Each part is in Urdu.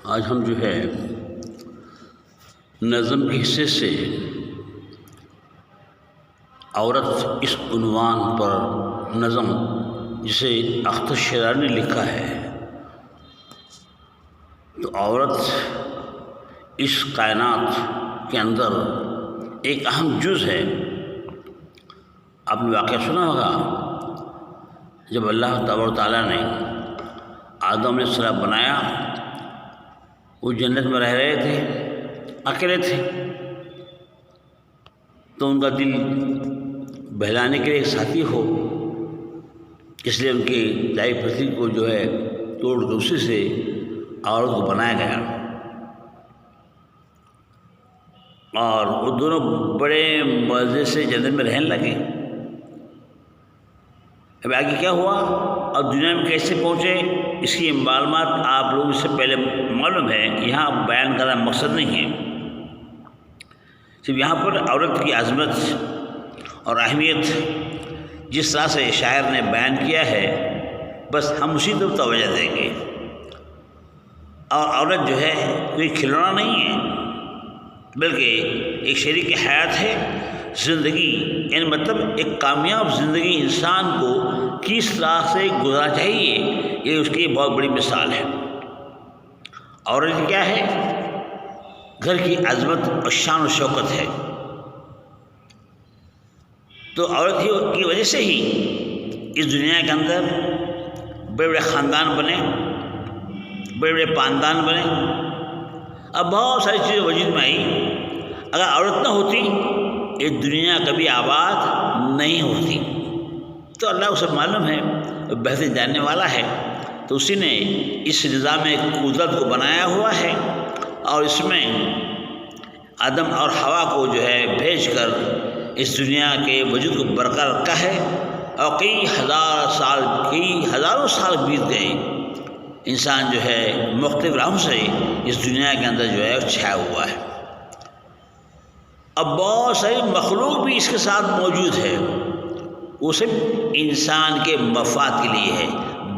آج ہم جو ہے نظم کے حصے سے عورت اس عنوان پر نظم جسے اختر شیرانی نے لکھا ہے، تو عورت اس کائنات کے اندر ایک اہم جز ہے۔ آپ نے واقعہ سنا ہوگا جب اللہ تبارک و تعالیٰ نے آدم علیہ السلام بنایا، وہ جنت میں رہ رہے تھے، اکیلے تھے، تو ان کا دل بہلانے کے لیے ایک ساتھی ہو، اس لیے ان کی دائی پھسی کو جو ہے توڑ کے اسی سے عورت کو بنایا گیا، اور وہ دونوں بڑے مزے سے جنت میں رہنے لگے۔ اب آگے کیا ہوا اور دنیا میں کیسے پہنچے، اس کی معلومات آپ لوگوں سے پہلے معلوم ہے، یہاں بیان کرنا مقصد نہیں ہے۔ صرف یہاں پر عورت کی عظمت اور اہمیت جس طرح سے شاعر نے بیان کیا ہے، بس ہم اسی طرف توجہ دیں گے۔ اور عورت جو ہے کوئی کھلونا نہیں ہے، بلکہ ایک شریک حیات ہے۔ زندگی یعنی مطلب ایک کامیاب زندگی انسان کو کس طرح سے گزارنا چاہیے، یہ اس کی بہت بڑی مثال ہے۔ عورت کیا ہے؟ گھر کی عظمت اور شان و شوکت ہے۔ تو عورت کی وجہ سے ہی اس دنیا کے اندر بڑے بڑے خاندان بنے، بڑے بڑے خاندان بنے، اب بہت ساری چیزیں وجود میں آئی۔ اگر عورت نہ ہوتی یہ دنیا کبھی آباد نہیں ہوتی۔ تو اللہ اسے معلوم ہے، بہتر جاننے والا ہے، تو اسی نے اس نظام قدرت کو بنایا ہوا ہے، اور اس میں آدم اور حوا کو جو ہے بھیج کر اس دنیا کے وجود کو برقرار رکھا ہے۔ اور کئی ہزاروں سال بیت گئے، انسان جو ہے مختلف راہوں سے اس دنیا کے اندر جو ہے چھایا ہوا ہے۔ اب بہت ساری مخلوق بھی اس کے ساتھ موجود ہے، وہ صرف انسان کے مفاد کے لیے ہے،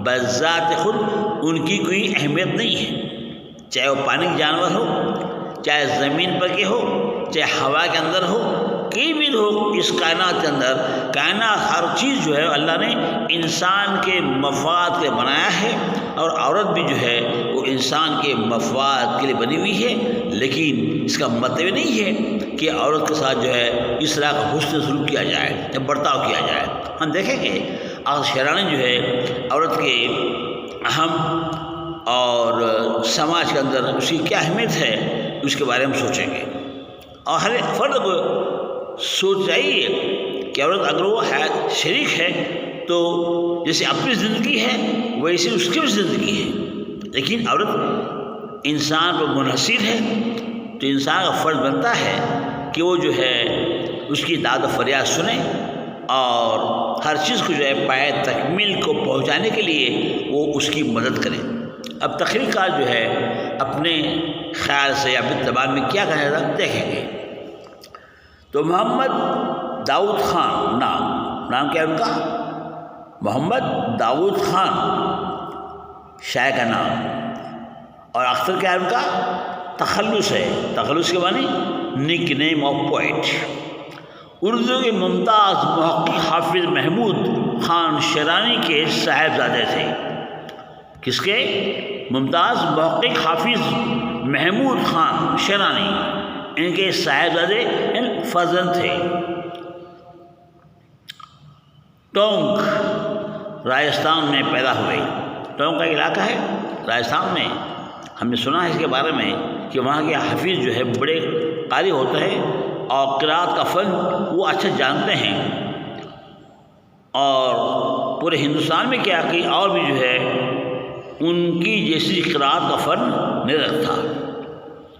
بذات خود ان کی کوئی اہمیت نہیں ہے، چاہے وہ پانی کے جانور ہو، چاہے زمین پر کے ہو، چاہے ہوا کے اندر ہو، کہیں بھی ہو اس کائنات کے اندر، کائنات ہر چیز جو ہے اللہ نے انسان کے مفاد کے بنایا ہے، اور عورت بھی جو ہے وہ انسان کے مفاد کے لیے بنی ہوئی ہے۔ لیکن اس کا مطلب نہیں ہے کہ عورت کے ساتھ جو ہے اس طرح کا حسن سلوک کیا جائے یا برتاؤ کیا جائے۔ ہم دیکھیں گے اختر شیرانی جو ہے عورت کے اہم اور سماج کے اندر اس کی کیا اہمیت ہے، اس کے بارے میں سوچیں گے۔ اور ہر ایک فرد کو سوچ چاہیے کہ عورت اگر وہ شریک ہے تو جیسے اپنی زندگی ہے ویسے اس کی بھی زندگی ہے، لیکن عورت انسان پر منحصر ہے، تو انسان کا فرض بنتا ہے کہ وہ جو ہے اس کی داد و فریاد سنے، اور ہر چیز کو جو ہے پائے تکمیل کو پہنچانے کے لیے وہ اس کی مدد کرے۔ اب تقریر کار جو ہے اپنے خیال سے یا اپنی زبان میں کیا کہا جاتا ہے دیکھیں گے۔ تو محمد داؤد خان نام کیا ہے ان کا؟ محمد داؤد خان شاعر کا نام، اور اختر کیا ہے ان کا؟ تخلص ہے۔ تخلص کے معنی نک نیم آف پوئٹ۔ اردو کے ممتاز محقق حافظ محمود خان شیرانی کے صاحبزادے تھے۔ کس کے؟ ممتاز محقق حافظ محمود خان شیرانی، ان کے صاحبزادے فرزند تھے۔ ٹونک راجستھان میں پیدا ہوئے۔ ٹونک کا علاقہ ہے راجستھان میں، ہم نے سنا ہے اس کے بارے میں کہ وہاں کے حافظ جو ہے بڑے قاری ہوتے ہیں، اور قرات کا فن وہ اچھا جانتے ہیں، اور پورے ہندوستان میں کیا کہ اور بھی جو ہے ان کی جیسی قرات کا فن نہیں رکھتا۔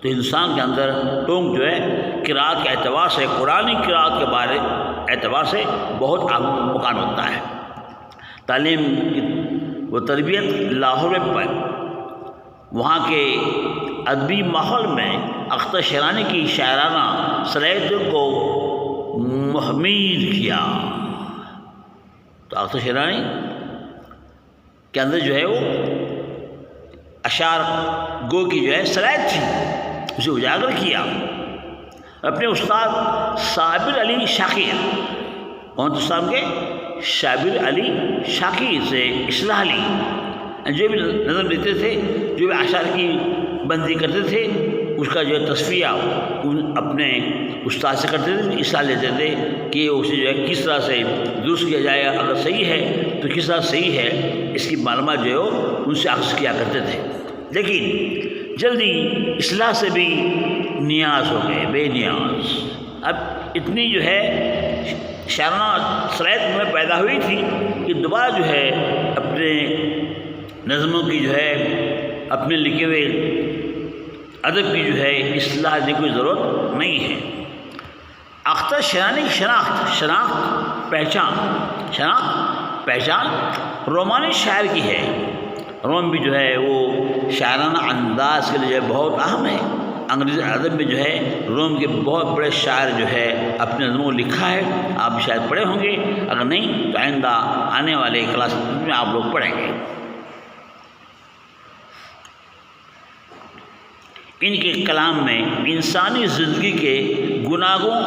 تو ہندوستان کے اندر ٹونک جو ہے قرات کے اعتبار سے، قرآن قرات کے بارے اعتبار سے بہت اہم مقام ہوتا ہے۔ تعلیم و تربیت لاہور میں پائے، وہاں کے ادبی ماحول میں اختر شیرانی کی شاعرانہ صلاحیتوں کو محمید کیا۔ تو اختر شیرانی کے اندر جو ہے وہ اشعار گو کی جو ہے صلاحیت تھی اسے اجاگر کیا. اپنے استاد صابر علی شاقی، کون استاد کے؟ صابر علی شاقی سے اصلاح لی. جو بھی نظم دیتے تھے، جو بھی اشعار کی بندی کرتے تھے، اس کا جو ہے تصفیہ اپنے استاد سے کرتے تھے، اصلاح لیتے تھے کہ اسے جو ہے کس طرح سے درست کیا جائے، اگر صحیح ہے تو کس طرح صحیح ہے، اس کی معلومات جو ہے وہ ان سے اخذ کیا کرتے تھے. لیکن جلدی اصلاح سے بھی نیاز ہو گئے، بے نیاز. اب اتنی جو ہے شاعرانہ صلاحیت میں پیدا ہوئی تھی کہ دوبارہ جو ہے اپنے نظموں کی جو ہے اپنے لکھے ہوئے ادب کی جو ہے اصلاح کی کوئی ضرورت نہیں ہے. اختر شیرانی کی شناخت پہچان رومانی شاعر کی ہے. روم بھی جو ہے وہ شاعرانہ انداز کے لیے جو ہے بہت اہم ہے. انگریزی ادب میں جو ہے روم کے بہت بڑے شاعر جو ہے اپنے نظموں کو لکھا ہے. آپ بھی شاید پڑھے ہوں گے، اگر نہیں تو آئندہ آنے والے کلاس میں آپ لوگ پڑھیں گے. ان کے کلام میں انسانی زندگی کے گناہوں،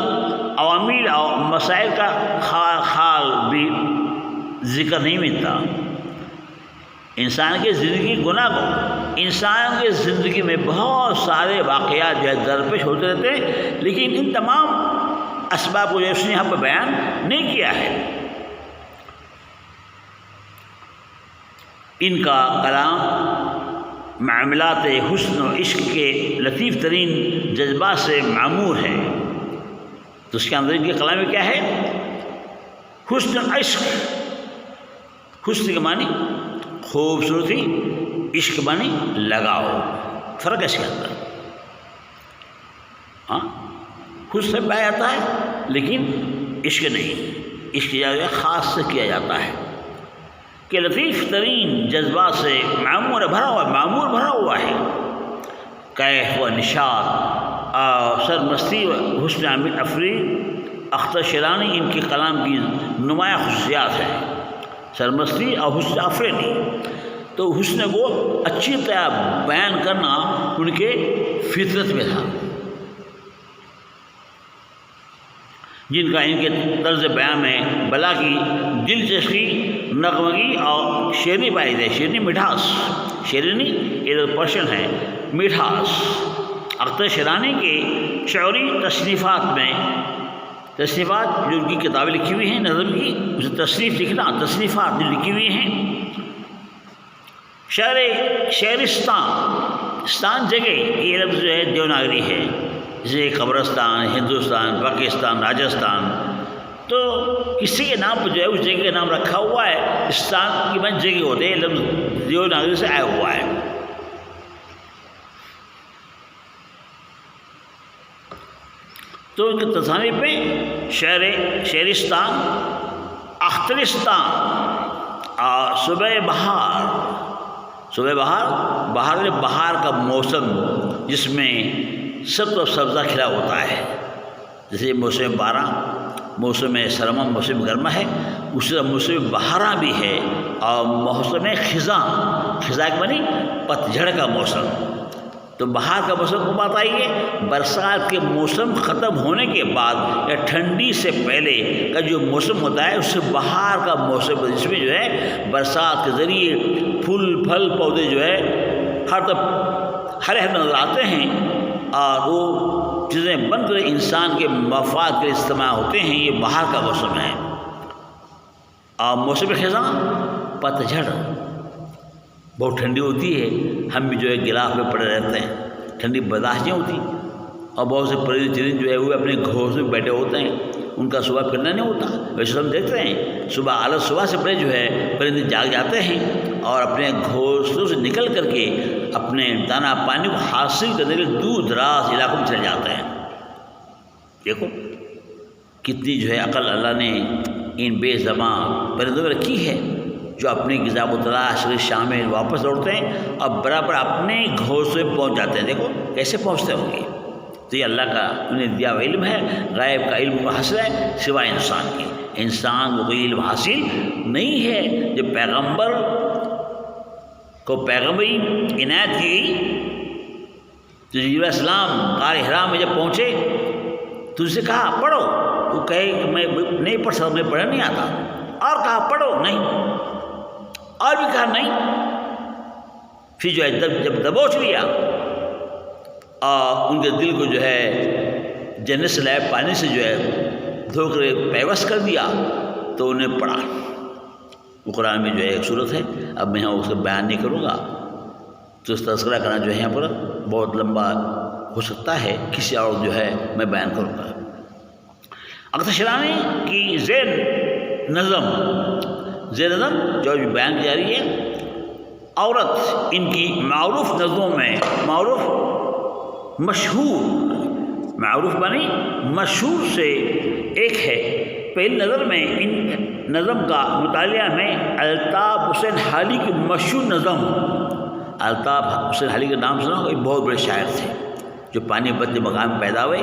عوامل اور مسائل کا خال بھی ذکر نہیں ملتا. انسان کی زندگی گناہوں، انسان کی زندگی میں بہت سارے واقعات جو ہے درپیش ہوتے رہتے ہیں، لیکن ان تمام اسباب کو جو اس نے یہاں پر بیان نہیں کیا ہے. ان کا کلام معاملات حسن و عشق کے لطیف ترین جذبات سے معمور ہے. تو اس کے اندر ان کے کلام میں کیا ہے؟ حسن عشق. حسن کے معنی خوبصورتی، عشق معنی لگاؤ. فرق ہے اس کے اندر. ہاں حسن پایا جاتا ہے لیکن عشق نہیں. عشق جو ہے خاص سے کیا جاتا ہے کہ لطیف ترین جذبات سے معمور بھرا ہوا ہے. کیف و نشاط اور سرمستی و حسن عامر افریح اختر شیرانی ان کے کلام کی نمایاں خصوصیات ہیں. سرمستی اور حسن افریدی. تو حسن کو اچھی طرح بیان کرنا ان کے فطرت میں تھا، جن کا ان کے طرز بیان میں بلا کی دلچسپی، نغمگی اور شیرینی پائی ہے. شیرینی مٹھاس، شیرینی ادھر پرشن ہے، مٹھاس. اختر شیرانی کے شعری تصنیفات جو ان کی کتابیں لکھی ہوئی ہیں نظم کی، اسے تصنیف لکھنا، تصنیفات جو لکھی ہوئی ہیں. شہرستان جگہ یہ لفظ جو ہے دیوناگری ہے، جیسے قبرستان، ہندوستان، پاکستان، راجستھان. تو کسی کے نام پر جو ہے اس جگہ کا نام رکھا ہوا ہے. استان کی من جگہ ہوتے ہیں، لفظ دیوناگری سے آیا ہوا ہے. تو ان کے تصانیف میں شہرستان، اخترستان اور بہار کا موسم جس میں سبز و سبزہ کھلا ہوتا ہے. جیسے موسم بارہ، موسم سرما، موسم گرما ہے، اسی طرح موسم بہارا بھی ہے. اور موسم خزاں کے معنی پتجھڑ کا موسم. تو بہار کا موسم کو بات آئی ہے، برسات کے موسم ختم ہونے کے بعد یا ٹھنڈی سے پہلے کا جو موسم ہوتا ہے اس سے بہار کا موسم، جس میں جو ہے برسات کے ذریعے پھول پھل پودے جو ہے ہر طرف ہرے نظر آتے ہیں اور وہ چیزیں بن کر انسان کے مفاد کے استعمال ہوتے ہیں. یہ بہار کا موسم ہے. اور موسم خزاں پتجھڑ، بہت ٹھنڈی ہوتی ہے. ہم بھی جو ہے گلاف میں پڑے رہتے ہیں، ٹھنڈی برداشت نہیں ہوتی. اور بہت سے پرندے چرند جو ہے وہ اپنے گھونسلے میں بیٹھے ہوتے ہیں، ان کا صبح پھرنا نہیں ہوتا. ویسے ہم دیکھتے ہیں صبح سے پہلے جو ہے پرندے جاگ جاتے ہیں اور اپنے گھونسلوں سے نکل کر کے اپنے دانہ پانی کو حاصل کرنے کے لیے دور دراز علاقوں میں چلے جاتے ہیں. دیکھو کتنی جو ہے عقل اللہ نے ان بے زبان پرندوں میں رکھی ہے، جو اپنی غذا کو تلاش کر شام میں واپس لوٹتے ہیں اور برابر اپنے گھونسلے میں پہنچ جاتے ہیں. دیکھو کیسے پہنچتے ہوں گے. تو یہ اللہ کا انہیں دیا ہوا علم ہے. غائب کا علم کو حاصل ہے سوائے انسان کے. انسان کو کوئی علم حاصل نہیں ہے. جب پیغمبر کو پیغمبری عنایت کی گئی تو جبرائیل علیہ السلام غار حرا میں جب پہنچے تو اس سے کہا پڑھو، تو کہے کہ میں نہیں پڑھ سکتا، مجھے پڑھنا نہیں آتا، اور کہا پڑھو، نہیں، اور بھی کہا نہیں، پھر جو ہے جب دبوچ لیا اور ان کے دل کو جو ہے جنت سے لائے پانی سے جو ہے دھو کر پیوست کر دیا تو انہیں پڑھا۔ وہ قرآن میں جو ہے ایک صورت ہے، اب میں اس کا بیان نہیں کروں گا، تو اس تذکرہ کرنا جو ہے یہاں پر بہت لمبا ہو سکتا ہے، کسی اور جو ہے میں بیان کروں گا۔ اختشرانی کی زیر نظم جو بیان کی جا رہی ہے، عورت ان کی معروف نظموں میں معروف بنی مشہور سے ایک ہے۔ پہلی نظر میں ان نظم کا مطالعہ میں الطاف حسین حالی کی مشہور نظم، الطاف حسین حالی کے نام سنا، ایک بہت بڑے شاعر تھے جو پانی پت مقام میں پیدا ہوئے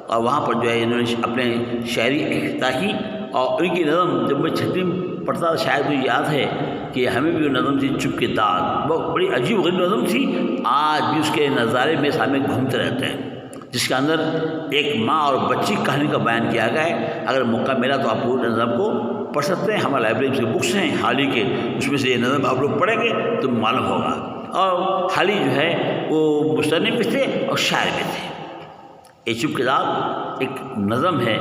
اور وہاں پر جو ہے انہوں نے اپنے شاعری افتتاح کی، اور ان کی نظم جب میں چھٹویں پڑھتا تھا شاید مجھے یاد ہے کہ ہمیں بھی وہ نظم تھی چپ کے داغ، بہت بڑی عجیب غریب نظم تھی، آج بھی اس کے نظارے میں سامنے گھومتے رہتے ہیں، جس کے اندر ایک ماں اور بچی کہانی کا بیان کیا گیا ہے۔ اگر موقع ملا تو آپ پورے نظم کو پڑھ سکتے ہیں، ہمارے لائبریری سے بکس ہیں حالی کے، اس میں سے یہ نظم آپ لوگ پڑھیں گے تو معلوم ہوگا۔ اور حالی جو ہے وہ مصنف بھی تھے اور شاعر بھی تھے۔ یہ چپ کے داغ ایک نظم ہے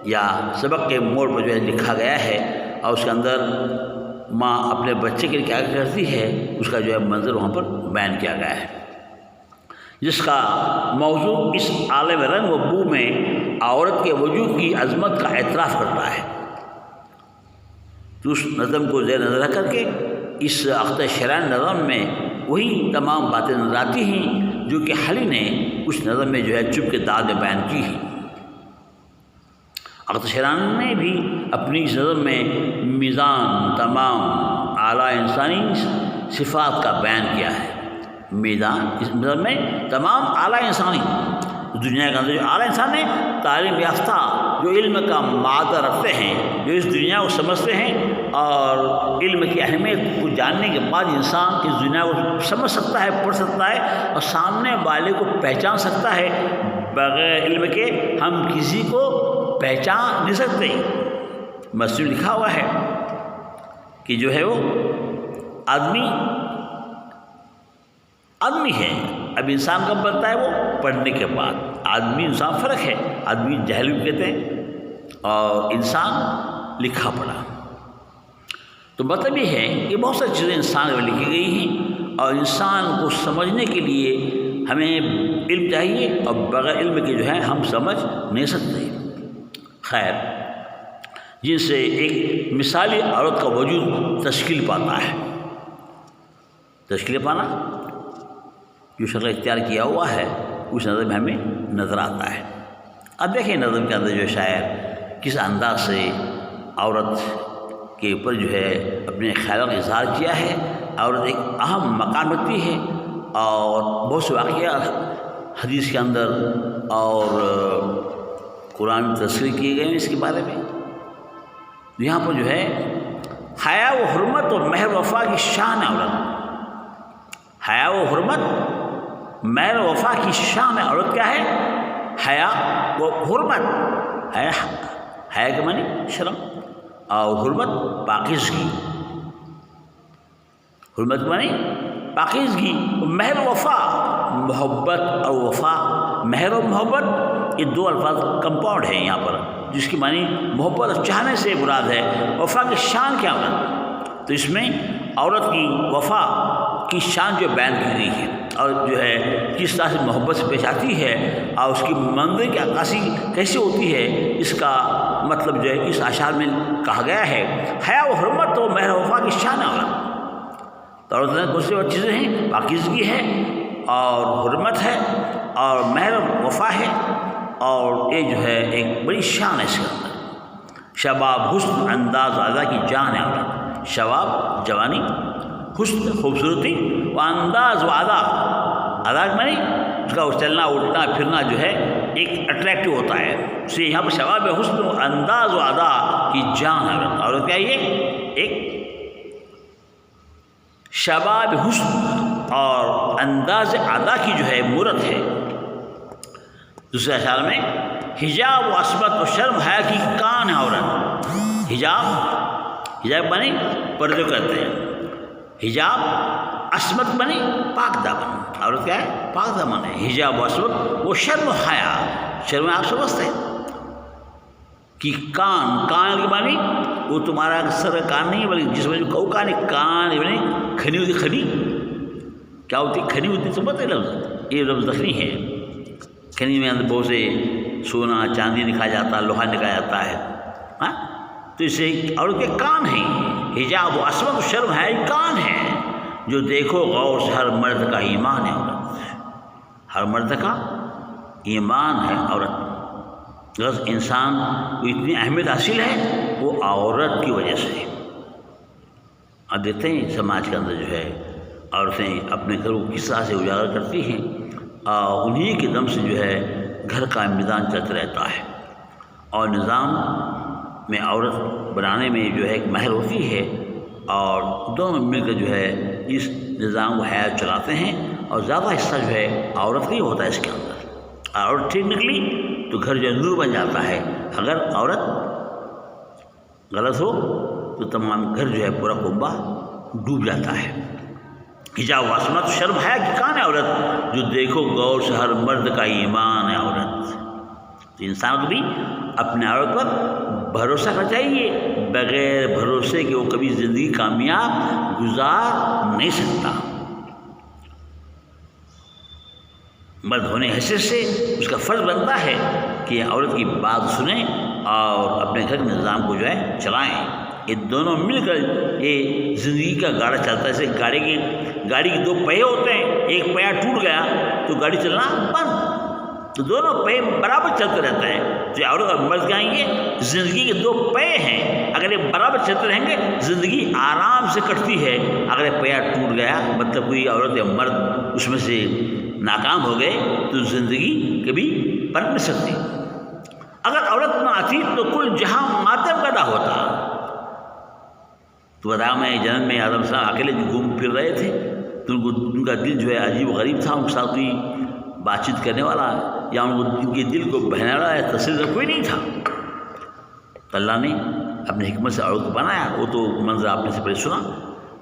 یا سبق کے موڑ پر جو ہے لکھا گیا ہے، اور اس کے اندر ماں اپنے بچے کے لیے کیا کرتی ہے اس کا جو ہے منظر وہاں پر بیان کیا گیا ہے، جس کا موضوع اس عالم رنگ و بو میں عورت کے وجود کی عظمت کا اعتراف کرتا ہے۔ تو اس نظم کو زیر نظر رکھ کر کے اس اختشران نظم میں وہی تمام باتیں نظر آتی ہیں جو کہ حالی نے اس نظم میں جو ہے چپ کے داغ میں بیان کی ہیں۔ اختشران نے بھی اپنی اس نظم میں میزان تمام اعلیٰ انسانی صفات کا بیان کیا ہے۔ میزان اس نظم میں تمام اعلیٰ انسانی دنیا کے اندر جو اعلیٰ انسان ہیں، تعلیم یافتہ جو علم کا مادہ رکھتے ہیں، جو اس دنیا کو سمجھتے ہیں اور علم کی اہمیت کو جاننے کے بعد انسان اس دنیا کو سمجھ سکتا ہے، پڑھ سکتا ہے اور سامنے والے کو پہچان سکتا ہے۔ بغیر علم کے ہم کسی کو پہچان نہیں سکتے۔ مسجد لکھا ہوا ہے کہ جو ہے وہ آدمی ہے، اب انسان کب بنتا ہے؟ وہ پڑھنے کے بعد۔ آدمی انسان فرق ہے، آدمی جاہل بھی کہتے ہیں اور انسان لکھا پڑھا، تو مطلب یہ ہے کہ بہت ساری چیزیں انسان میں لکھی گئی ہیں اور انسان کو سمجھنے کے لیے ہمیں علم چاہیے، اور بغیر علم کے جو ہے ہم سمجھ نہیں سکتے۔ خیر، جن سے ایک مثالی عورت کا وجود تشکیل پاتا ہے، تشکیل پانا جو شکل اختیار کیا ہوا ہے اس نظر میں ہمیں نظر آتا ہے۔ اب دیکھیں نظم کے اندر جو شاعر کس انداز سے عورت کے اوپر جو ہے اپنے خیالوں کا اظہار کیا ہے۔ عورت ایک اہم مقام رکھتی ہے اور بہت سے واقعات حدیث کے اندر اور قرآن میں تذکیر کیے گئے ہیں اس کے بارے میں۔ یہاں پر جو ہے حیا و حرمت اور مہر وفا کی شان ہے عورت۔ حیا و حرمت مہر وفا کی شان ہے عورت۔ کیا ہے؟ حیا و حرمت۔ حیا کے معنی شرم اور حرمت پاکیزگی، حرمت کے معنی پاکیزگی۔ مہر وفا محبت اور وفا، مہر و محبت یہ دو الفاظ کمپاؤنڈ ہیں یہاں پر، جس کی معنی محبت اور چاہنے سے مراد ہے۔ وفا کی شان کیا عورت، تو اس میں عورت کی وفا کی شان جو بیان کی گئی ہے اور جو ہے کس طرح سے محبت سے پیش آتی ہے اور اس کی منظر کی عکاسی کیسے ہوتی ہے، اس کا مطلب جو ہے اس اشعار میں کہا گیا ہے۔ حیا و حرمت و مہر وفا کی شان ہے عورت۔ تو عورت میں بہت سی چیزیں ہیں، پاکیزگی ہے اور حرمت ہے اور مہر وفا ہے، اور یہ جو ہے ایک بڑی شان ہے اس کے اندر۔ شباب حسن انداز ادا کی جان ہے عورت۔ شباب جوانی، حسن خوبصورتی، و انداز و ادا، ادا معنی اس کا چلنا اٹھنا پھرنا جو ہے ایک اٹریکٹیو ہوتا ہے، اس لیے یہاں پر شباب حسن و انداز و ادا کی جان ہے عورت۔ عورت کیا یہ ایک شباب حسن اور انداز ادا کی جو ہے مورت ہے۔ دوسرے اشعار میں حجاب و عصمت و شرم حیا کی کان ہے عورت۔ حجاب بنے پردے کرتے ہیں، حجاب عصمت بنے پاک دامن، عورت کیا ہے؟ پاک دامن ہے۔ حجاب و عصمت وہ شرم و حیا، شرم آپ سمجھتے ہیں کہ کان کے معنی وہ تمہارا سر کان نہیں ہے بلکہ جس وجہ کو کان بنے کھنی ہوتی، کھنی کیا ہوتی؟ کھنی ہوتی سمجھتے لفظ، یہ لفظ دخنی ہے۔ کھنی میں اندر بہت سے سونا چاندی نکالا جاتا ہے، لوہا نکالا جاتا ہے، ہاں تو اسے عورت کے کان ہیں۔ حجاب و عصمت و شرم ہے کان ہے، جو دیکھو غور سے ہر مرد کا ایمان ہے عورت، ہر مرد کا ایمان ہے عورت۔ بس انسان کو اتنی اہمیت حاصل ہے وہ عورت کی وجہ سے۔ اب دیکھتے ہیں سماج کے اندر جو ہے عورتیں اپنے گھر کو کس طرح سے اجاگر کرتی ہیں، اور انہی کے دم سے جو ہے گھر کا میدان چلتا رہتا ہے، اور نظام میں عورت بنانے میں جو ہے ایک ماہر ہوتی ہے، اور دونوں مل کر جو ہے اس نظام کو حیات چلاتے ہیں، اور زیادہ حصہ جو ہے عورت کا ہی ہوتا ہے اس کے اندر۔ عورت ٹھیک نکلی تو گھر جو نور بن جاتا ہے، اگر عورت غلط ہو تو تمام گھر جو ہے پورا کنبہ ڈوب جاتا ہے۔ حجاب و عصمت شرم حیا کی کان ہے عورت، جو دیکھو غور سے ہر مرد کا ایمان ہے عورت۔ تو انسان کو بھی اپنے عورت پر بھروسہ کرنا چاہیے، بغیر بھروسے کہ وہ کبھی زندگی کامیاب گزار نہیں سکتا۔ مرد ہونے حیثیت سے اس کا فرض بنتا ہے کہ عورت کی بات سنیں اور اپنے گھر کے نظام کو جو ہے چلائیں۔ یہ دونوں مل کر یہ زندگی کا گاڑا چلتا ہے۔ جیسے گاڑی کے دو پہیے ہوتے ہیں، ایک پہیا ٹوٹ گیا تو گاڑی چلنا بند، تو دونوں پہیے برابر چلتے رہتے ہیں۔ جو عورت اور مرد کہیں گے زندگی کے دو پہیے ہیں، اگر یہ برابر چلتے رہیں گے زندگی آرام سے کٹتی ہے۔ اگر یہ پہیا ٹوٹ گیا مطلب کوئی عورت یا مرد اس میں سے ناکام ہو گئے تو زندگی کبھی بن نہیں سکتی۔ اگر عورت نہ آتی تو کل جہاں ماتم پیدا ہوتا۔ تو بتایا میں جنم میں آدم صاحب اکیلے جو گھوم پھر رہے تھے تو ان کا دل جو ہے عجیب و غریب تھا، ان کے ساتھ کوئی بات چیت کرنے والا یا ان کے دل کو بہلانے والا یا تصویر کوئی نہیں تھا۔ تو اللہ نے اپنے حکمت سے عورت کو بنایا۔ وہ تو منظر آپ نے سے پہلے سنا،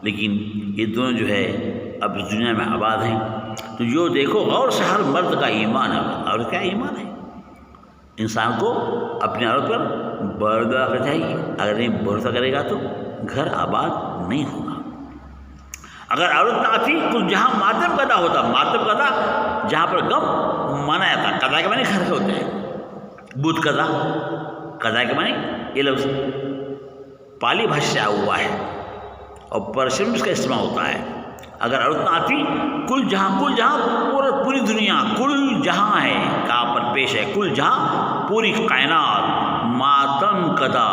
لیکن یہ دونوں جو ہے اب اس دنیا میں آباد ہیں۔ تو جو دیکھو غور سے ہر مرد کا ایمان ہے، اور کیا ایمان ہے؟ انسان کو اپنے عورت پر بھروسہ رکھنا چاہیے، اگر نہیں بھروسہ کرے گا تو گھر آباد نہیں ہوگا۔ اگر عورت نہ آتی تو جہاں ماتم پیدا ہوتا، ماتم پیدا جہاں پر غم مانا جاتا، قضا کے معنی گھر کے ہوتے ہیں، بدھ قضا کے معنی یہ لفظ پالی بھاشا سے آیا ہوا ہے اور پرشین میں اس کا استعمال ہوتا ہے۔ اگر عورت نہ آتی کل جہاں پوری دنیا، کل جہاں ہے کہاں پر پیش ہے، کل جہاں پوری کائنات ماتم قضا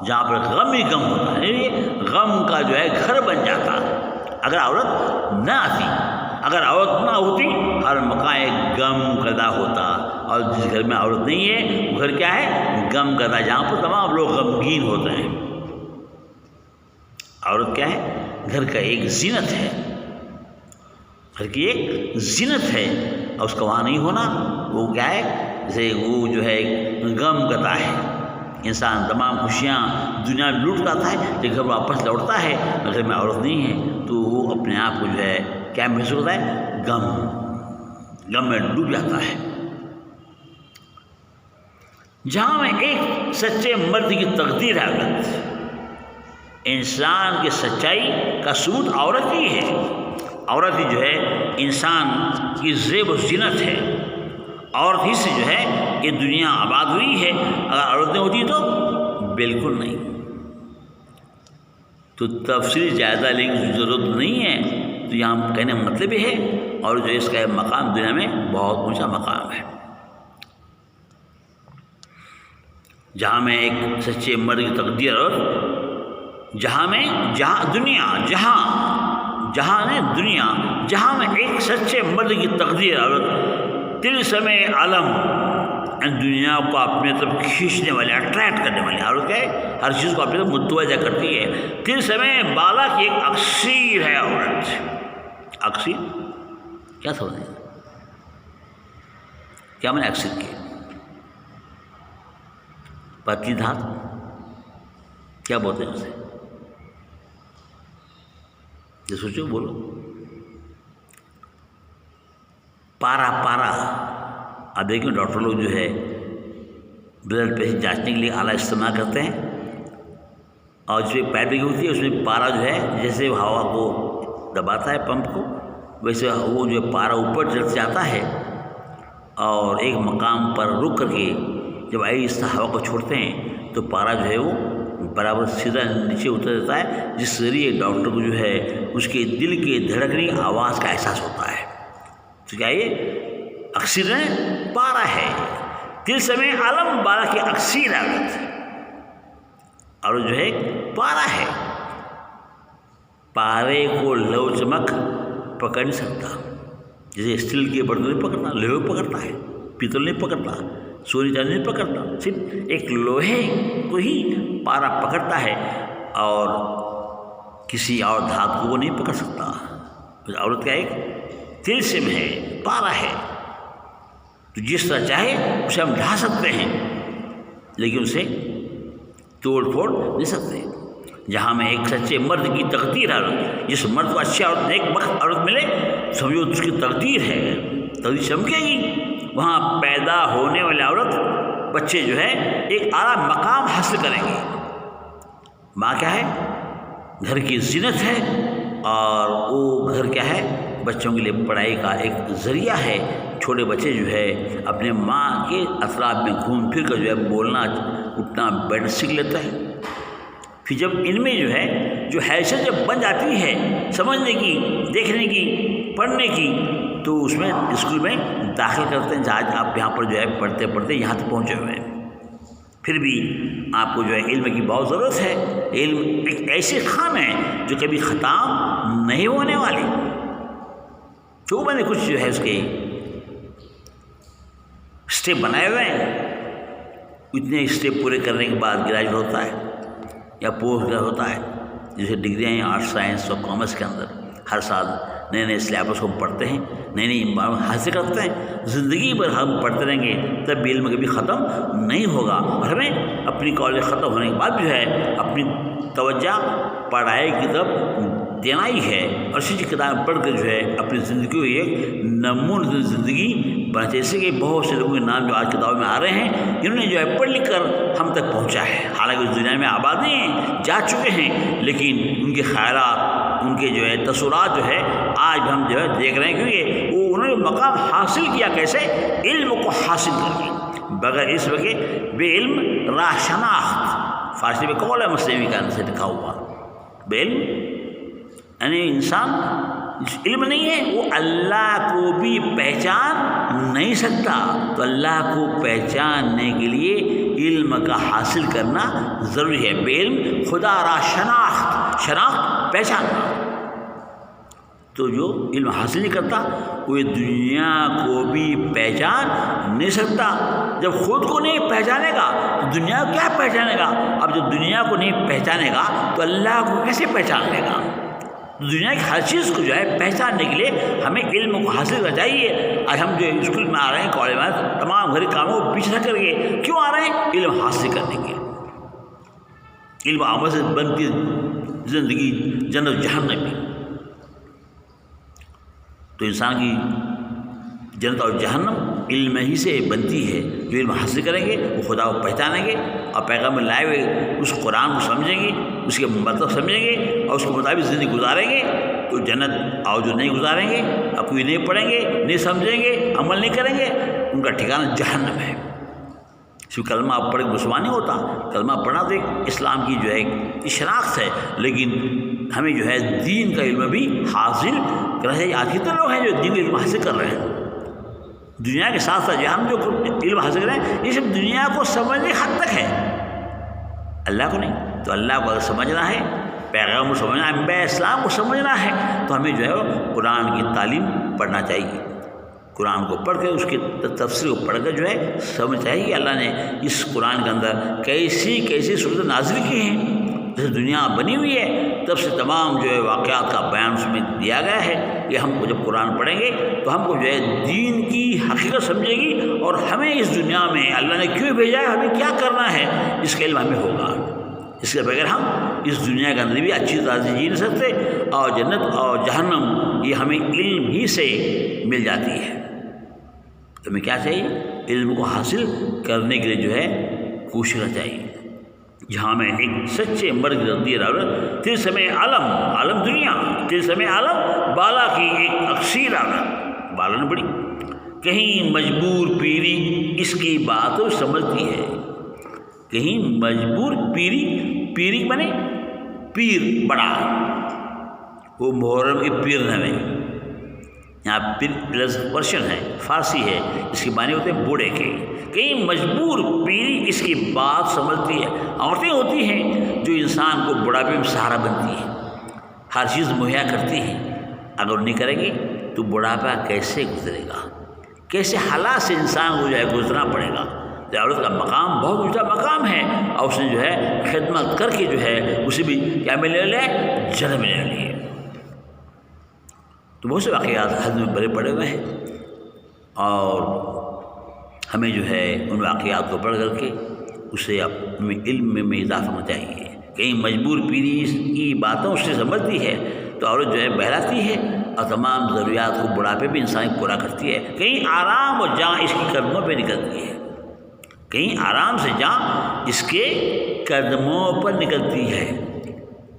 جہاں پر غم ہی غم ہوتا ہے، غم کا جو ہے گھر بن جاتا اگر عورت نہ آتی۔ اگر عورت نہ ہوتی ہر مکان ایک غم قضا ہوتا، اور جس گھر میں عورت نہیں ہے وہ گھر کیا ہے؟ غم قضا، جہاں پر تمام لوگ غمگین ہوتے ہیں۔ عورت کیا ہے؟ گھر کا ایک زینت ہے، گھر کی ایک زینت ہے، اور اس کا وہاں نہیں ہونا وہ کیا ہے؟ جیسے وہ جو ہے غم قضا ہے۔ انسان تمام خوشیاں دنیا میں لوٹ لاتا ہے، جب گھر واپس لوٹتا ہے گھر میں عورت نہیں ہے تو وہ اپنے آپ کو جو ہے کیا محسوس ہوتا ہے؟ غم میں ڈوب جاتا ہے۔ جہاں میں ایک سچے مرد کی تقدیر ہے عورت، انسان کی سچائی کا ثبوت عورت ہی ہے۔ عورت ہی جو ہے انسان کی زیب و زینت ہے، عورت ہی سے جو ہے یہ دنیا آباد ہوئی ہے۔ اگر عورتیں ہوتی تو بالکل نہیں۔ تو تفصیلی جائزہ لینے کی ضرورت نہیں ہے، تو یہاں کہنے کا مطلب یہ ہے، اور جو اس کا مقام دنیا میں بہت اونچا مقام ہے۔ جہاں میں ایک سچے مرد کی تقدیر، اور جہاں میں ایک سچے مرد کی تقدیر عورت، طلسم علم دنیا کو اپنے طرف کھینچنے والے، اٹریکٹ کرنے والے، عورت کیا ہے؟ ہر چیز کو اپنے طرف متوجہ کرتی ہے۔ ترسم بالا کی ایک اکسیر ہے عورت۔ اکسیر کیا سمجھیں؟ کیا میں نے اکسیر کی؟ پتلی دھات کیا بولتے ہیں اسے؟ یہ سوچو، بولو۔ پارا پارا۔ اب دیکھیں ڈاکٹر لوگ جو ہے بلڈ پریشر جانچنے کے لیے آلہ استعمال کرتے ہیں، اور جو پائپنگ ہوتی ہے اس میں پارا جو ہے جیسے ہوا کو دباتا ہے پمپ کو، ویسے وہ جو پارا اوپر چڑھ جاتا ہے اور ایک مقام پر رک کر کے جب آہستہ ہوا کو چھوڑتے ہیں تو پارا جو ہے وہ برابر سیدھا نیچے اتر جاتا ہے، جس ذریعے ڈاکٹر کو جو ہے اس کے دل کے دھڑکنی آواز کا احساس ہوتا ہے۔ تو کیا یہ اکسیر پارا ہے؟ ترسم عالم بالا کی اکسیر عورت، اور جو ہے پارا ہے۔ پارے کو لو چمک پکڑ نہیں سکتا، جیسے اسٹیل کے برتن نہیں پکڑتا، لوہے پکڑتا ہے، پیتل نہیں پکڑتا، سونے چاندی نہیں پکڑتا، صرف ایک لوہے کو ہی پارا پکڑتا ہے اور کسی اور دھات کو وہ نہیں پکڑ سکتا۔ عورت کا ایک تلسم ہے، پارا ہے، تو جس طرح چاہے اسے ہم ڈھا سکتے ہیں لیکن اسے توڑ پھوڑ نہیں سکتے۔ جہاں میں ایک سچے مرد کی تقدیر ہے، جس مرد کو اچھی عورت، ایک وقت عورت ملے سمجھو اس کی تقدیر ہے، تقدیر چمکے گی، وہاں پیدا ہونے والے عورت بچے جو ہے ایک اعلیٰ مقام حاصل کریں گے۔ ماں کیا ہے؟ گھر کی زینت ہے، اور وہ گھر کیا ہے؟ بچوں کے لیے پڑھائی کا ایک ذریعہ ہے۔ چھوٹے بچے جو ہے اپنے ماں کے اطراف میں گھوم پھر کر جو ہے بولنا اٹھنا بیٹھنا سیکھ لیتا ہے۔ پھر جب ان میں جو ہے جو حیثیت جب بن جاتی ہے سمجھنے کی، دیکھنے کی، پڑھنے کی، تو اس میں اسکول میں داخل کرتے ہیں، جہاں آپ یہاں پر جو ہے پڑھتے پڑھتے یہاں تک پہنچے ہوئے ہیں۔ پھر بھی آپ کو جو ہے علم کی بہت ضرورت ہے۔ علم ایک ایسی خان ہے جو کبھی ختم نہیں ہونے والی۔ جو میں نے کچھ جو ہے اس کے اسٹیپ بنائے ہوئے ہیں، اتنے اسٹیپ پورے کرنے کے بعد گریجویٹ ہوتا ہے یا پوسٹ گریجویٹ ہوتا ہے، جیسے ڈگریاں ہیں آرٹس سائنس اور کامرس کے اندر۔ ہر سال نئے نئے سلیبس کو ہم پڑھتے ہیں، نئی نئی معلومات حاصل کرتے ہیں۔ زندگی بھر ہم پڑھتے رہیں گے تب بھی علم کبھی ختم نہیں ہوگا، اور ہمیں اپنی کالج ختم ہونے کے بعد جو ہے اپنی توجہ پڑھائی کی طرف دینا ہی ہے، اور اسی کتاب پڑھ کر جو ہے اپنی زندگی کو ایک نمونہ زندگی بنا۔ جیسے کہ بہت سے لوگوں کے نام جو آج کتابوں میں آ رہے ہیں، انہوں نے جو ہے پڑھ لکھ کر ہم تک پہنچا ہے، حالانکہ اس دنیا میں آباد نہیں ہیں، جا چکے ہیں، لیکن ان کے خیالات، ان کے جو ہے تصورات جو ہے آج ہم جو ہے دیکھ رہے ہیں، کیونکہ وہ انہوں نے مقام حاصل کیا کیسے؟ علم کو حاصل کر کے۔ بغیر اس وقت بے علم راہ شناخت، فارسی میں قول ہے مسلمی کا سے لکھا ہوا، بے علم یعنی انسان علم نہیں ہے وہ اللہ کو بھی پہچان نہیں سکتا۔ تو اللہ کو پہچاننے کے لیے علم کا حاصل کرنا ضروری ہے۔ بے علم خدا را شناخت، شناخت پہچاننا۔ تو جو علم حاصل نہیں کرتا وہ دنیا کو بھی پہچان نہیں سکتا۔ جب خود کو نہیں پہچانے گا تو دنیا کو کیا پہچانے گا؟ اب جب دنیا کو نہیں پہچانے گا تو اللہ کو کیسے پہچان لے گا؟ دنیا کی ہر چیز کو جو ہے پہچاننے کے لیے ہمیں علم کو حاصل کرنا چاہیے۔ آج ہم جو اسکول میں آ رہے ہیں، کالج میں، تمام گھر کاموں کو پیچھے کر کے کیوں آ رہے ہیں؟ علم حاصل کرنے کے۔ علم عمل سے بنتی زندگی جنت جہنم میں۔ تو انسان کی جنت اور جہنم علم ہی سے بنتی ہے۔ جو علم حاصل کریں گے وہ خدا کو پہچانیں گے، اور پیغام لائے ہوئے اس قرآن کو سمجھیں گے، اس کے مطلب سمجھیں گے، اور اس کے مطابق زندگی گزاریں گے تو جنت۔ اور جو نہیں گزاریں گے، اور کوئی نہیں پڑھیں گے، نہیں سمجھیں گے، عمل نہیں کریں گے، ان کا ٹھکانہ جہنم ہے۔ صرف کلمہ آپ پڑھ کے مسلمان نہیں ہوتا، کلمہ پڑھنا تو ایک اسلام کی جو ہے ایک شناخت ہے، لیکن ہمیں جو ہے دین کا علم بھی حاصل کرنا چاہیے۔ آج کتنے لوگ ہیں جو دین کا علم حاصل کر رہے ہیں؟ دنیا کے ساتھ ساتھ ہم جو علم حاصل کریں یہ سب دنیا کو سمجھنے حد تک ہے، اللہ کو نہیں۔ تو اللہ کو اگر سمجھنا ہے، پیغام کو سمجھنا ہے، انبیاء اسلام کو سمجھنا ہے، تو ہمیں جو ہے قرآن کی تعلیم پڑھنا چاہیے۔ قرآن کو پڑھ کے اس کی تفسیر کو پڑھ کر جو ہے سمجھ چاہیے کہ اللہ نے اس قرآن کے اندر کیسی کیسی صورت نازل کی ہیں. جیسے دنیا بنی ہوئی ہے تب سے تمام جو ہے واقعات کا بیان اس میں دیا گیا ہے. یہ ہم کو جب قرآن پڑھیں گے تو ہم کو جو ہے دین کی حقیقت سمجھے گی اور ہمیں اس دنیا میں اللہ نے کیوں بھیجا ہے, ہمیں کیا کرنا ہے, اس کا علم ہمیں ہوگا. اس کے بغیر ہم اس دنیا کے اندر بھی اچھی طرح سے جی نہیں سکتے, اور جنت اور جہنم یہ ہمیں علم ہی سے مل جاتی ہے. تو ہمیں کیا چاہیے, علم کو حاصل کرنے کے لیے جو ہے کوشش کرنا چاہیے. جہاں میں ایک سچے مرد رضی اللہ تلسم عالم دنیا تلسم عالم بالا کی ایک اکثیر عالم بالا نے بڑی کہیں مجبور پیری اس کی باتوں سمجھتی ہے. کہیں مجبور پیری بنے پیر بڑا, وہ محرم کے پیر نویں, یہاں پیر لفظ پرشن ہے, فارسی ہے, اس کے معنی ہوتے ہیں بوڑھے کے. کہیں مجبور پیری اس کی بات سمجھتی ہے. عورتیں ہوتی ہیں جو انسان کو بڑھاپے میں سہارا بنتی ہیں, ہر چیز مہیا کرتی ہیں. اگر نہیں کرے گی تو بڑھاپا کیسے گزرے گا, کیسے حالات سے انسان کو جو ہے گزرنا پڑے گا. عورت کا مقام بہت اونچا مقام ہے, اور اس نے جو ہے خدمت کر کے جو ہے اسے بھی کیا ملنے لے, جنم ملنے لیے. تو بہت سے واقعات حد میں بڑے پڑے ہوئے ہیں, اور ہمیں جو ہے ان واقعات کو پڑھ کر کے اسے اپنے علم میں اضافہ ہونا چاہیے. کہیں مجبور پیری کی باتوں سے سمجھتی ہے تو عورت جو ہے بہلاتی ہے اور تمام ضروریات کو بڑھاپے بھی انسان پورا کرتی ہے. کہیں آرام اور جان اس کے قدموں پہ نکلتی ہے, کہیں آرام سے جان اس کے قدموں پر نکلتی ہے.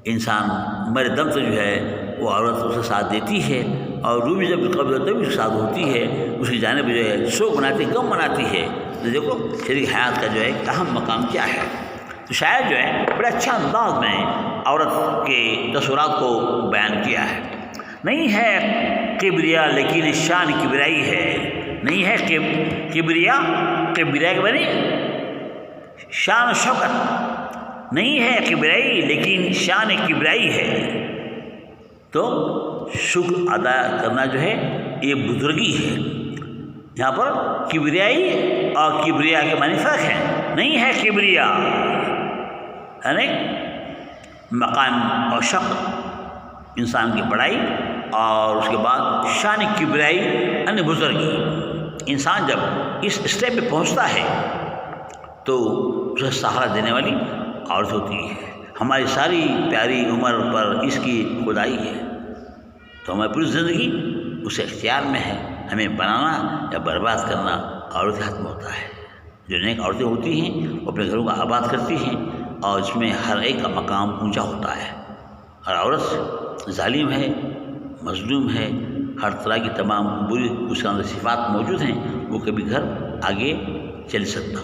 انسان مرے دم سے جو ہے وہ عورت اسے ساتھ دیتی ہے, اور روح بھی جب قبض ہوتا ہے اس کے ساتھ ہوتی ہے, اس کی جانب جو ہے شوق مناتی ہے, غم مناتی ہے. تو دیکھو شریک حیات کا جو ہے اہم مقام کیا ہے. تو شاید جو ہے بڑے اچھا انداز میں عورت کے تصورات کو بیان کیا ہے. نہیں ہے کبریا لیکن شان کبریائی ہے. نہیں ہے کبریا کے بنی شان شوکت, نہیں ہے کبریائی لیکن شان کبریائی ہے. تو شکر ادا کرنا جو ہے یہ بزرگی ہے. یہاں پر کبریائی اور کبریا کے معنی فرق ہے. نہیں ہے کبریا یعنی مقام اور شق انسان کی بڑائی, اور اس کے بعد شان کبریائی یعنی بزرگی. انسان جب اس اسٹیپ پہ پہنچتا ہے تو اسے سہارا دینے والی عورت ہوتی ہے. ہماری ساری پیاری عمر پر اس کی خدائی ہے, تو ہماری پوری زندگی اسے اختیار میں ہے. ہمیں بنانا یا برباد کرنا عورت کے ہاتھ میں ہوتا ہے. جو نیک عورتیں ہوتی ہیں وہ اپنے گھروں کو آباد کرتی ہیں, اور اس میں ہر ایک کا مقام اونچا ہوتا ہے. ہر عورت ظالم ہے, مظلوم ہے, ہر طرح کی تمام بری اس کے اندر صفات موجود ہیں, وہ کبھی گھر آگے چل سکتا.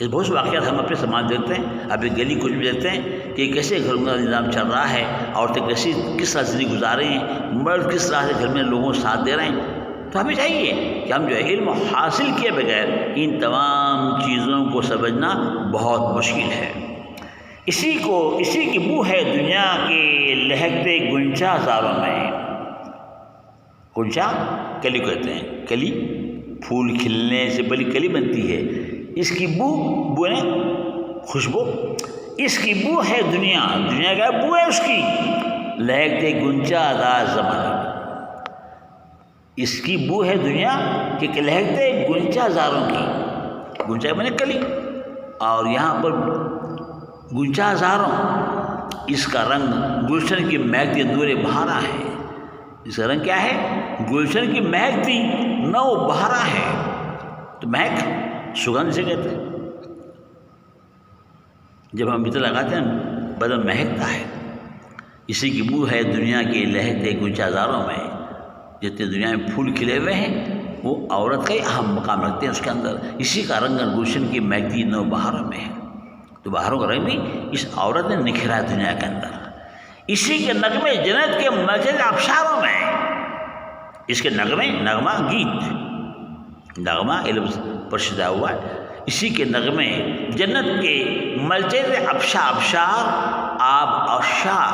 اس بہت سے واقعات ہم اپنے سماج دیکھتے ہیں, اپنی گلی کچھ بھی دیکھتے ہیں کہ کیسے گھروں کا نظام چل رہا ہے, عورتیں کس طرح زندگی گزار رہی ہیں, مرد کس طرح سے گھر میں لوگوں کو ساتھ دے رہے ہیں. تو ہمیں چاہیے کہ ہم جو ہے علم حاصل کیے بغیر ان تمام چیزوں کو سمجھنا بہت مشکل ہے. اسی کی بو ہے دنیا کے لہکتے گنچا زاروں میں. گنچا کلی کو کہتے ہیں, کلی پھول کھلنے سے بڑی کلی بنتی ہے. اس کی بو نے خوشبو, اس کی بو ہے دنیا کا بو ہے اس کی. لہکتے گنچا زار زمانے, اس کی بو ہے دنیا کہ لہکتے گنچا زاروں کی. گنچا بنے کلی, اور یہاں پر گنچا زاروں, اس کا رنگ گلشن کی مہکتی نور بہارا ہے. اس کا رنگ کیا ہے, گلشن کی مہکتی نو بہارا ہے. تو مہک سگندھ سے کہتے ہیں. جب ہم عطر لگاتے ہیں بدن مہکتا ہے. اسی کی بو ہے دنیا کے لہکتے گنچا زاروں میں. جتنے دنیا میں پھول کھلے ہوئے ہیں وہ عورت کا ہی اہم مقام رکھتے ہیں اس کے اندر. اسی کا رنگ گلشن کی مہکتی نو بہاروں میں ہے. تو بہاروں کا رنگ بھی اس عورت نے نکھرا ہے دنیا کے اندر. اسی کے نغمے جنت کے مسجد آبشاروں میں. اس کے نغمہ گیت, نغمہ علم پر شدہ ہوا ہے. اسی کے نغمے جنت کے ملچے آبشار آب اور شار,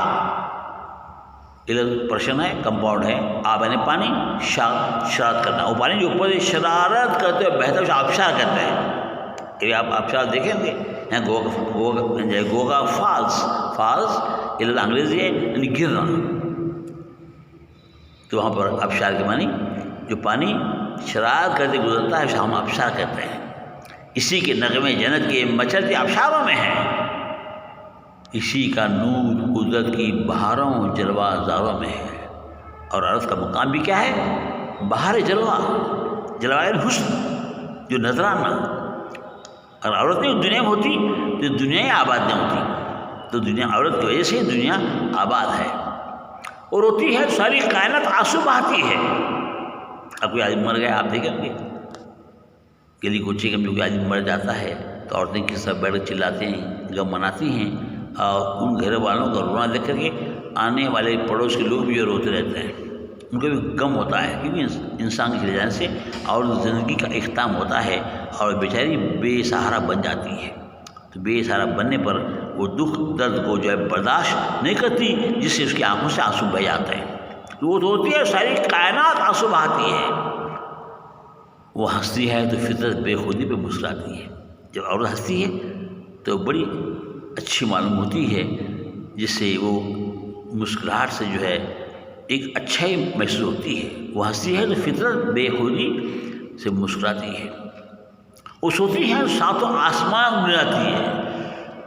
پرشن ہے، کمپاؤنڈ ہے، آب یعنی پانی، شرارت کرنا، وہ پانی جو اوپر شرارت کرتے ہوئے بہتا ہے آبشار کہتے ہیں. یہ آپ آبشار دیکھیں گے، گوگا فالس انگریزی ہے یعنی گرنا، تو وہاں پر آبشار کے معنی جو پانی شرارت کرتے گزرتا ہے اسے ہم آبشار کہتے ہیں. اسی کے نغمے جنت کے مچلتے آبشاروں میں ہیں، اسی کا نور قدرت کی بہاروں جلوہ زاروں میں ہے. اور عورت کا مقام بھی کیا ہے؟ بہار جلوہ حسن جو نظرانہ. اور عورت نہیں دنیا میں ہوتی تو دنیا ہی آباد نہیں ہوتی، تو دنیا عورت کی وجہ سے دنیا آباد ہے. اور ہوتی ہے ساری کائنات آنسو بہاتی ہے. اب کوئی آدمی مر گیا آپ دیکھیں گے گلی کوچے میں کوئی آدمی مر جاتا ہے تو عورتیں کس طرح بیٹھ کر چلاتے ہیں، غم مناتی ہیں، اور ان گھر والوں کا رونا دیکھ کر کے آنے والے پڑوس کے لوگ بھی روتے رہتے ہیں، ان کو بھی غم ہوتا ہے، کیونکہ انسان کے چلے جانے سے اور زندگی کا اختتام ہوتا ہے اور بیچاری بے سہارا بن جاتی ہے. تو بے سہارا بننے پر وہ دکھ درد کو جو ہے برداشت نہیں کرتی، جس سے اس کی آنکھوں سے آنسو بہہ جاتے ہیں. تو وہ ہوتی ہے ساری کائنات آنسو بہاتی ہے. وہ ہنستی ہے تو فطرت بے خودی پہ مسکراتی ہے. جب عورت ہنستی ہے تو بڑی اچھی معلوم ہوتی ہے، جس سے وہ مسکراہٹ سے جو ہے ایک اچھائی محسوس ہوتی ہے. وہ ہنستی ہے تو فطرت بے خودی سے مسکراتی ہے. وہ سوتی ہے ساتوں آسمان گنجاتی ہے.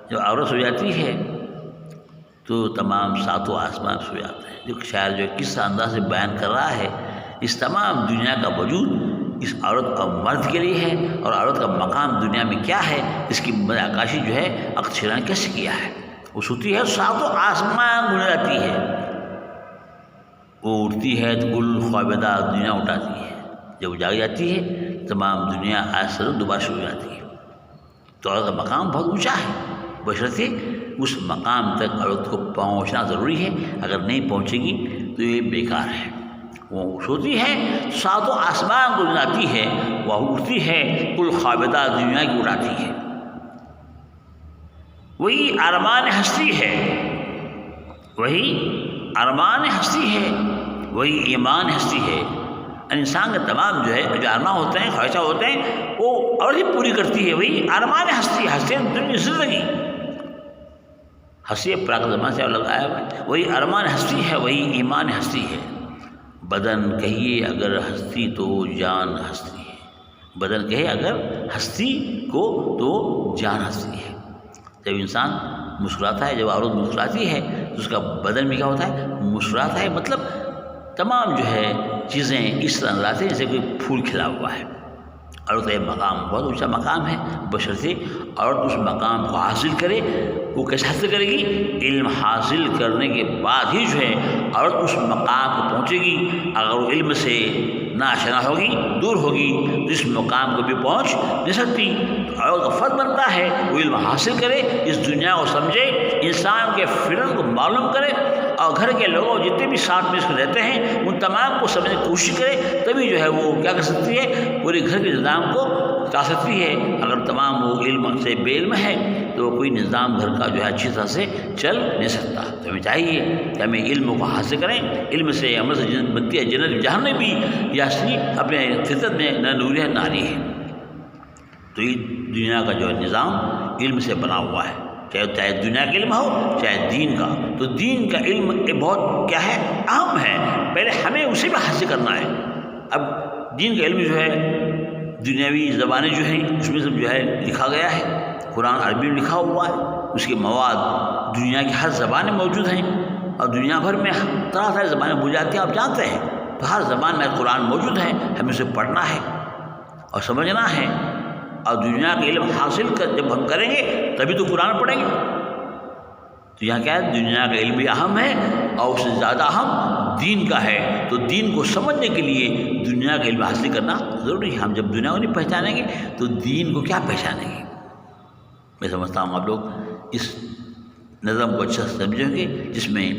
جب عورت سو جاتی ہے تو تمام ساتوں آسمان سو جاتے ہیں. جو شاعر جو کس انداز سے بیان کر رہا ہے، اس تمام دنیا کا وجود اس عورت اور مرد کے لیے ہے، اور عورت کا مقام دنیا میں کیا ہے اس کی عکاسی جو ہے اکشرا نے کیسے کیا ہے. وہ سوتی ہے ساتوں آسمان گنجاتی ہے. وہ اٹھتی ہے تو کل خوابیدہ دنیا اٹھاتی ہے. جب وہ جاگ جاتی ہے تمام دنیا آج سے دوبارہ شروع ہو جاتی ہے. تو عورت کا مقام بہت اونچا ہے، بشرطے اس مقام تک عورت کو پہنچنا ضروری ہے. اگر نہیں پہنچے گی تو یہ بیکار ہے. وہ سوتی ہے ساتوں آسمان کو گنجاتی ہے، وہ اٹھتی ہے کل خوابیدہ دنیا کی اڑاتی ہے. وہی ارمان ہستی ہے، وہی ارمان ہستی ہے، وہی ایمان ہستی ہے. انسان کے تمام جو ہے جو ارمان ہوتے ہیں، خواہشیں ہوتے ہیں، وہ اور ہی پوری کرتی ہے. وہی ارمان ہستی ہے، ہستی دنیا زندگی ہنسی پراک زمان سے الگ آیا ہے. وہی ارمان ہستی ہے، وہی ایمان ہستی ہے. بدن کہیے اگر ہستی تو جان ہستی ہے. بدن کہے اگر ہستی کو تو جان ہستی ہے. جب انسان مسکراتا ہے، جب عورت مسکراتی ہے تو اس کا بدن بھی کیا ہوتا ہے؟ مسکراتا ہے. مطلب تمام جو ہے چیزیں اس طرح نظر آتی ہیں جیسے کوئی پھول کھلا ہوا ہے. عورت کا یہ مقام بہت اونچا مقام ہے، بشرطے عورت اس مقام کو حاصل کرے. وہ کیسے حاصل کرے گی؟ علم حاصل کرنے کے بعد ہی جو ہے عورت اس مقام کو پہنچے گی. اگر وہ علم سے ناشنا ہوگی، دور ہوگی، تو اس مقام کو بھی پہنچ نہیں سکتی. عورت کا فرض بنتا ہے وہ علم حاصل کرے، اس دنیا کو سمجھے، انسان کے فطرت کو معلوم کرے، اور گھر کے لوگوں جتنے بھی ساتھ میں اس کو رہتے ہیں ان تمام کو سمجھنے کی کوشش کرے. تبھی جو ہے وہ کیا کر سکتی ہے؟ پورے گھر کے نظام کو چلا سکتی ہے. اگر تمام وہ علم سے بے علم ہے تو کوئی نظام گھر کا جو ہے اچھی طرح سے چل نہیں سکتا. تو ہمیں چاہیے کہ ہمیں علم کو حاصل کریں. علم سے عمل سے جنت بنتی ہے. جنت جہاں میں بھی یاسنی اپنے فطرت میں نہ نوری ہے ناری ہے. تو یہ دنیا کا جو ہے نظام علم سے بنا ہوا ہے، چاہے دنیا کا علم ہو چاہے دین کا. تو دین کا علم بہت کیا ہے؟ اہم ہے. پہلے ہمیں اسے بھی حاصل کرنا ہے. اب دین کا علم جو ہے دنیاوی زبانیں جو ہیں اس میں سب جو ہے لکھا گیا ہے. قرآن عربی میں لکھا ہوا ہے، اس کے مواد دنیا کی ہر زبان میں موجود ہیں، اور دنیا بھر میں طرح طرح زبانیں بول جاتی ہیں، آپ جانتے ہیں. تو ہر زبان میں قرآن موجود ہے، ہمیں اسے پڑھنا ہے اور سمجھنا ہے. اور دنیا کا علم حاصل جب ہم کریں گے تبھی تو قرآن پڑھیں گے. تو یہاں کیا ہے؟ دنیا کا علم بھی اہم ہے اور اس سے زیادہ اہم دین کا ہے. تو دین کو سمجھنے کے لیے دنیا کا علم حاصل کرنا ضروری ہے. ہم جب دنیا کو نہیں پہچانیں گے تو دین کو کیا پہچانیں گے؟ میں سمجھتا ہوں آپ لوگ اس نظم کو اچھا سمجھیں گے، جس میں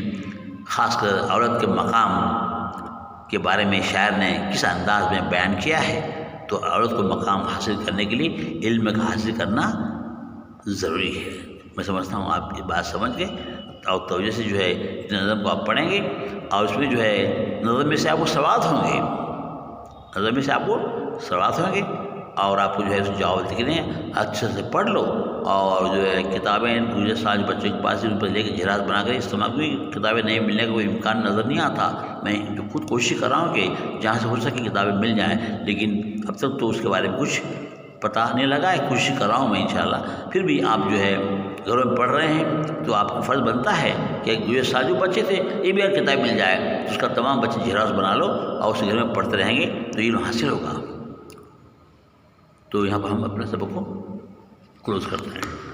خاص کر عورت کے مقام کے بارے میں شاعر نے کس انداز میں بیان کیا ہے. تو عورت کو مقام حاصل کرنے کے لیے علم کا حاصل کرنا ضروری ہے. میں سمجھتا ہوں آپ یہ بات سمجھ گئے. اور توجہ سے جو ہے نظم کو آپ پڑھیں گے اور اس میں جو ہے نظم میں سے آپ کو سوالات ہوں گے، نظم میں سے آپ کو سوالات ہوں گے اور آپ کو جو ہے اس جواب لکھنے ہیں، اچھے سے پڑھ لو اور جو ہے کتابیں دوسرے سال بچوں کے پاس ان پر لے کے جہاز بنا کر استعمال، کوئی کتابیں نہیں ملنے کا کوئی امکان نظر نہیں آتا۔ میں جو خود کوشش کر رہا ہوں کہ جہاں سے ہو سکے کتابیں مل جائیں، لیکن اب تک تو اس کے بارے میں کچھ پتہ نہیں لگا ہے، کوشش کر رہا ہوں میں انشاءاللہ۔ پھر بھی آپ جو ہے گھروں میں پڑھ رہے ہیں تو آپ کا فرض بنتا ہے کہ جو سال بچے تھے یہ بھی اگر کتاب مل جائے تو اس کا تمام بچے جہاز بنا لو اور اسے گھر میں پڑھتے رہیں گے تو علم حاصل ہوگا۔ تو یہاں پر ہم اپنے سبق کو کلوز کرتے ہیں۔